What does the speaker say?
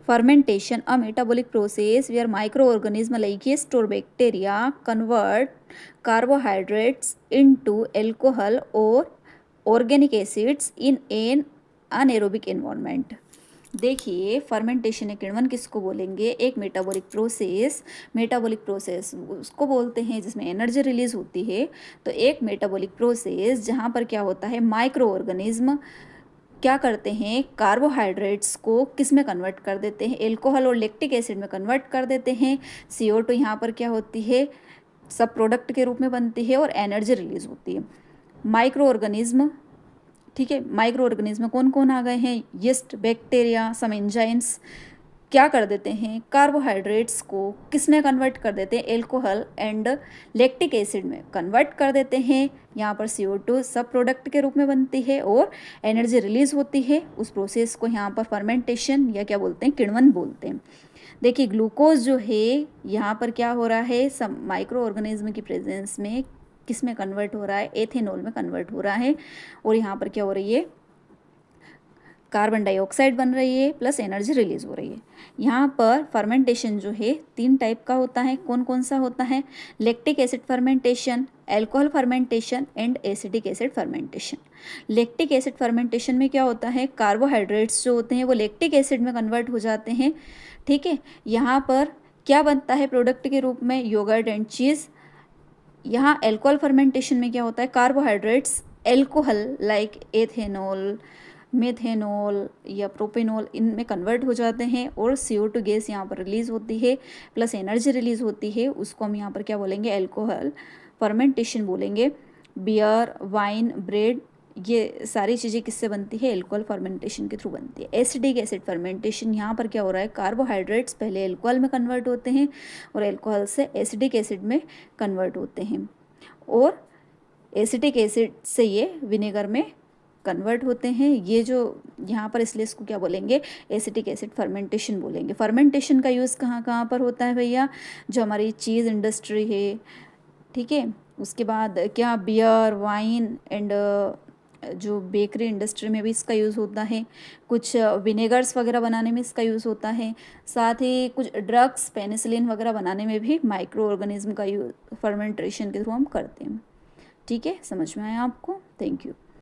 fermentation, a metabolic process where microorganisms like yeast or bacteria convert carbohydrates into alcohol or organic acids in an anaerobic environment। देखिए, fermentation या किण्वन किसको बोलेंगे? एक metabolic process उसको बोलते हैं जिसमें एनर्जी रिलीज होती है। तो एक मेटाबॉलिक प्रोसेस जहाँ पर क्या होता है, माइक्रो क्या करते हैं, कार्बोहाइड्रेट्स को किस में कन्वर्ट कर देते हैं, एल्कोहल और लैक्टिक एसिड में कन्वर्ट कर देते हैं। CO2 यहाँ पर क्या होती है, सब प्रोडक्ट के रूप में बनती है और एनर्जी रिलीज होती है। माइक्रो ऑर्गेनिज्म, ठीक है, माइक्रो ऑर्गेनिज्म में कौन कौन आ गए हैं, यीस्ट, बैक्टीरिया, सम एंजाइम्स क्या कर देते हैं, कार्बोहाइड्रेट्स को किस में कन्वर्ट कर देते हैं, एल्कोहल एंड लैक्टिक एसिड में कन्वर्ट कर देते हैं। यहाँ पर CO2 सब प्रोडक्ट के रूप में बनती है और एनर्जी रिलीज होती है। उस प्रोसेस को यहाँ पर फर्मेंटेशन या क्या बोलते हैं, किण्वन बोलते हैं। देखिए, ग्लूकोज जो है यहाँ पर क्या हो रहा है, सब माइक्रो ऑर्गेनिज्म की प्रेजेंस में किस में कन्वर्ट हो रहा है, एथेनॉल में कन्वर्ट हो रहा है। और यहाँ पर क्या हो रही है, कार्बन डाइऑक्साइड बन रही है प्लस एनर्जी रिलीज हो रही है। यहाँ पर फर्मेंटेशन जो है 3 टाइप का होता है। कौन कौन सा होता है, lactic acid fermentation, alcohol fermentation and acidic acid fermentation. Lactic acid fermentation में क्या होता है, कार्बोहाइड्रेट्स जो होते हैं वो लैक्टिक एसिड में कन्वर्ट हो जाते हैं, ठीक है। यहाँ पर क्या बनता है प्रोडक्ट के रूप में, योगर्ट एंड चीज़। यहाँ एल्कोहल फर्मेंटेशन में क्या होता है, carbohydrates alcohol like ethanol, methanol या प्रोपेनॉल इनमें कन्वर्ट हो जाते हैं और CO2 गैस यहाँ पर रिलीज़ होती है प्लस एनर्जी रिलीज़ होती है। उसको हम यहाँ पर क्या बोलेंगे, एल्कोहल फर्मेंटेशन बोलेंगे। बियर, वाइन, ब्रेड, ये सारी चीज़ें किससे बनती है, एल्कोहल फर्मेंटेशन के थ्रू बनती है। एसिडिक एसिड फर्मेंटेशन, यहाँ पर क्या हो रहा है, कार्बोहाइड्रेट्स पहले एल्कोहल में कन्वर्ट होते हैं और एल्कोहल से एसिडिक एसिड में कन्वर्ट होते हैं और एसिडिक एसिड से ये विनेगर में कन्वर्ट होते हैं। ये जो यहाँ पर, इसलिए इसको क्या बोलेंगे, एसिटिक एसिड फर्मेंटेशन बोलेंगे। फर्मेंटेशन का यूज़ कहाँ कहाँ पर होता है भैया, जो हमारी चीज़ इंडस्ट्री है, ठीक है, उसके बाद क्या, बियर, वाइन एंड जो बेकरी इंडस्ट्री में भी इसका यूज़ होता है। कुछ विनेगर्स वगैरह बनाने में इसका यूज़ होता है। साथ ही कुछ ड्रग्स, पेनिसिलिन वगैरह बनाने में भी माइक्रो ऑर्गेनिज्म का यूज़ फर्मेंटेशन के थ्रू हम करते हैं। ठीक है, समझ में आया आपको? Thank you.